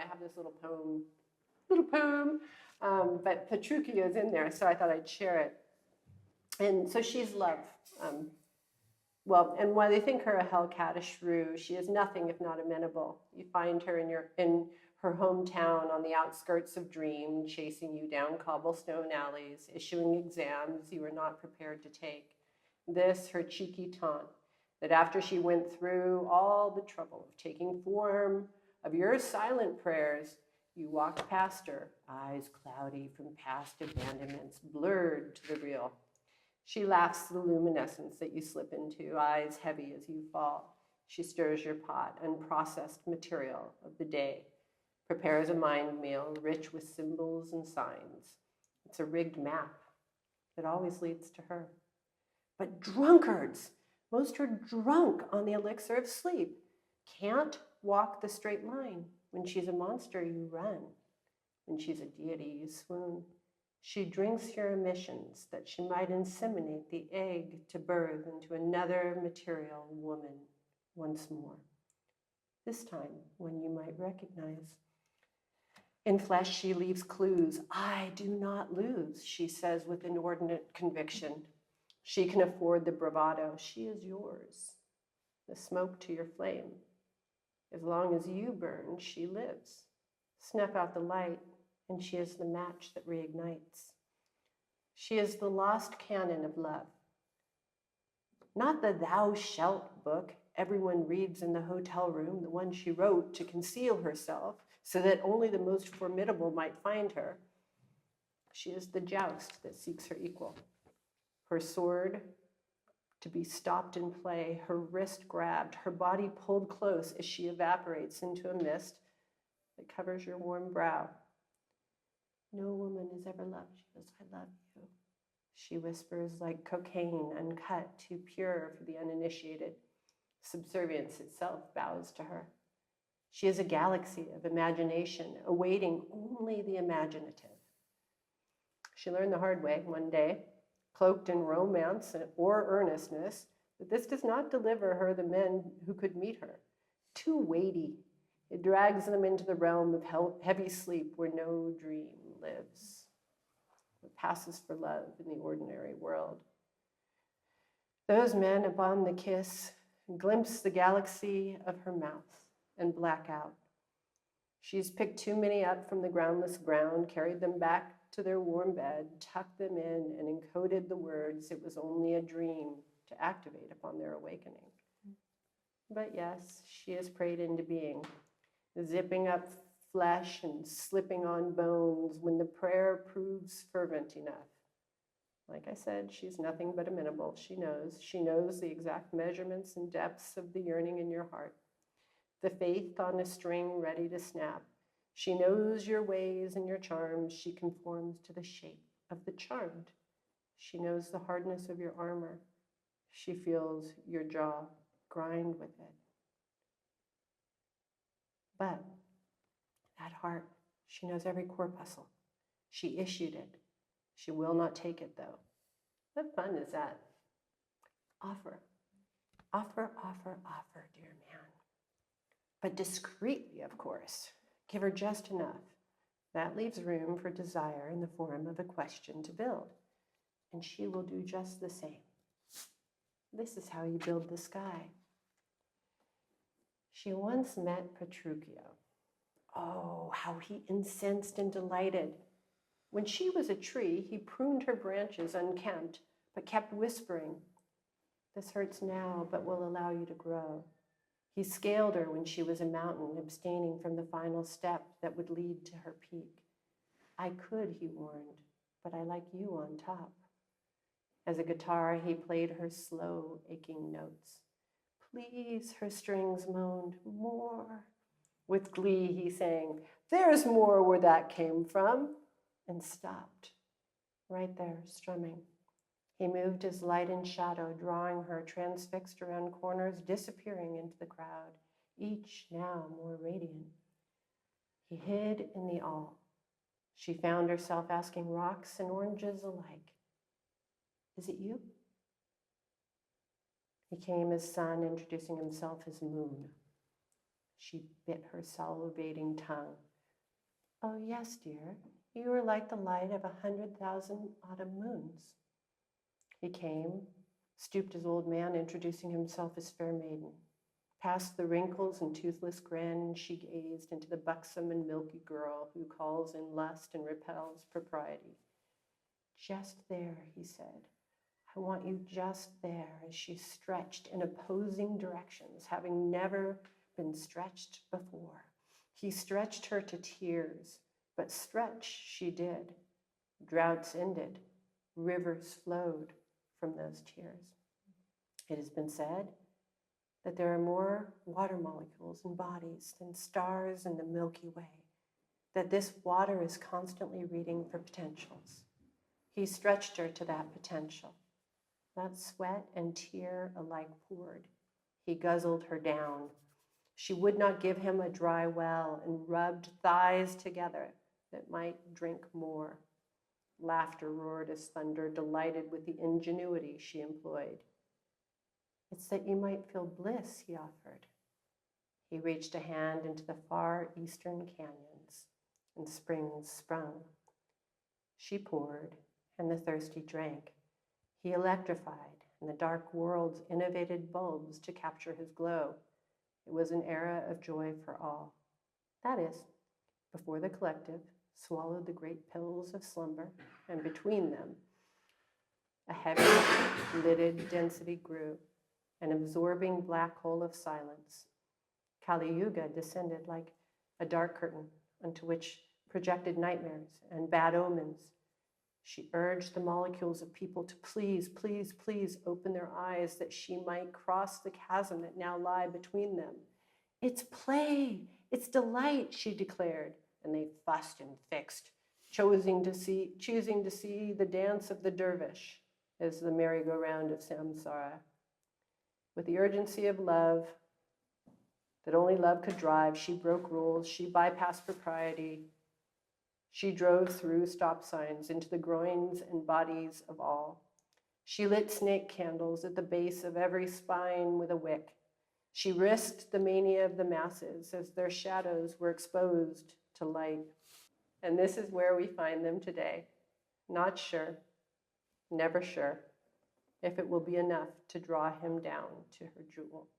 have this little poem, but Petruo is in there, so I thought I'd share it. And so she's love. And while they think her a hellcat, a shrew, she is nothing if not amenable. You find her in her hometown on the outskirts of dream, chasing you down cobblestone alleys, issuing exams you were not prepared to take. This, her cheeky taunt, that after she went through all the trouble of taking form of your silent prayers, you walked past her, eyes cloudy from past abandonments, blurred to the real. She laughs the luminescence that you slip into, eyes heavy as you fall. She stirs your pot, unprocessed material of the day, prepares a mind meal rich with symbols and signs. It's a rigged map that always leads to her. But drunkards, most are drunk on the elixir of sleep, can't walk the straight line. When she's a monster, you run. When she's a deity, you swoon. She drinks your emissions that she might inseminate the egg to birth into another material woman once more. This time, one you might recognize. In flesh, she leaves clues. I do not lose, she says with inordinate conviction. She can afford the bravado. She is yours, the smoke to your flame. As long as you burn, she lives. Snuff out the light, and she is the match that reignites. She is the lost canon of love. Not the thou shalt book everyone reads in the hotel room, the one she wrote to conceal herself so that only the most formidable might find her. She is the joust that seeks her equal. Her sword to be stopped in play, her wrist grabbed, her body pulled close as she evaporates into a mist that covers your warm brow. No woman has ever loved you as I love you, she whispers, like cocaine, uncut, too pure for the uninitiated. Subservience itself bows to her. She is a galaxy of imagination, awaiting only the imaginative. She learned the hard way one day, cloaked in romance or earnestness, that this does not deliver her the men who could meet her. Too weighty, it drags them into the realm of heavy sleep where no dream lives. It passes for love in the ordinary world. Those men, upon the kiss, glimpse the galaxy of her mouth and black out. She's picked too many up from the groundless ground, carried them back to their warm bed, tucked them in, and encoded the words, it was only a dream, to activate upon their awakening. But yes, she is prayed into being, zipping up flesh and slipping on bones when the prayer proves fervent enough. Like I said, she's nothing but amenable. She knows the exact measurements and depths of the yearning in your heart, the faith on a string ready to snap. She knows your ways and your charms. She conforms to the shape of the charmed. She knows the hardness of your armor. She feels your jaw grind with it. But that heart, she knows every corpuscle. She issued it. She will not take it, though. What fun is that? Offer, offer, offer, offer, dear man. But discreetly, of course. Give her just enough. That leaves room for desire in the form of a question to build. And she will do just the same. This is how you build the sky. She once met Petruo. Oh, how he incensed and delighted. When she was a tree, he pruned her branches unkempt, but kept whispering, this hurts now, but will allow you to grow. He scaled her when she was a mountain, abstaining from the final step that would lead to her peak. I could, he warned, but I like you on top. As a guitar, he played her slow, aching notes. Please, her strings moaned, more. With glee, he sang, there's more where that came from, and stopped, right there, strumming. He moved his light and shadow, drawing her transfixed around corners, disappearing into the crowd, each now more radiant. He hid in the all. She found herself asking rocks and oranges alike, is it you? He came as sun, introducing himself as moon. She bit her salivating tongue. Oh, yes, dear. You are like the light of 100,000 autumn moons. He came, stooped as old man, introducing himself as fair maiden. Past the wrinkles and toothless grin, she gazed into the buxom and milky girl who calls in lust and repels propriety. Just there, he said. I want you just there, as she stretched in opposing directions, having never been stretched before. He stretched her to tears, but stretch she did. Droughts ended, rivers flowed from those tears. It has been said that there are more water molecules in bodies than stars in the Milky Way, that this water is constantly reading for potentials. He stretched her to that potential. That sweat and tear alike poured. He guzzled her down. She would not give him a dry well and rubbed thighs together that might drink more. Laughter roared as thunder, delighted with the ingenuity she employed. It's that you might feel bliss, he offered. He reached a hand into the far eastern canyons, and springs sprung. She poured, and the thirsty drank. He electrified, and the dark worlds innovated bulbs to capture his glow. It was an era of joy for all. That is, before the collective swallowed the great pills of slumber, and between them, a heavy, lidded density grew, an absorbing black hole of silence. Kali Yuga descended like a dark curtain onto which projected nightmares and bad omens. She urged the molecules of people to please, please, please open their eyes that she might cross the chasm that now lay between them. It's play, it's delight, she declared, and they fussed and fixed, choosing to see the dance of the dervish as the merry-go-round of samsara. With the urgency of love that only love could drive, she broke rules, she bypassed propriety. She drove through stop signs into the groins and bodies of all. She lit snake candles at the base of every spine with a wick. She risked the mania of the masses as their shadows were exposed to light. And this is where we find them today, not sure, never sure, if it will be enough to draw him down to her jewel.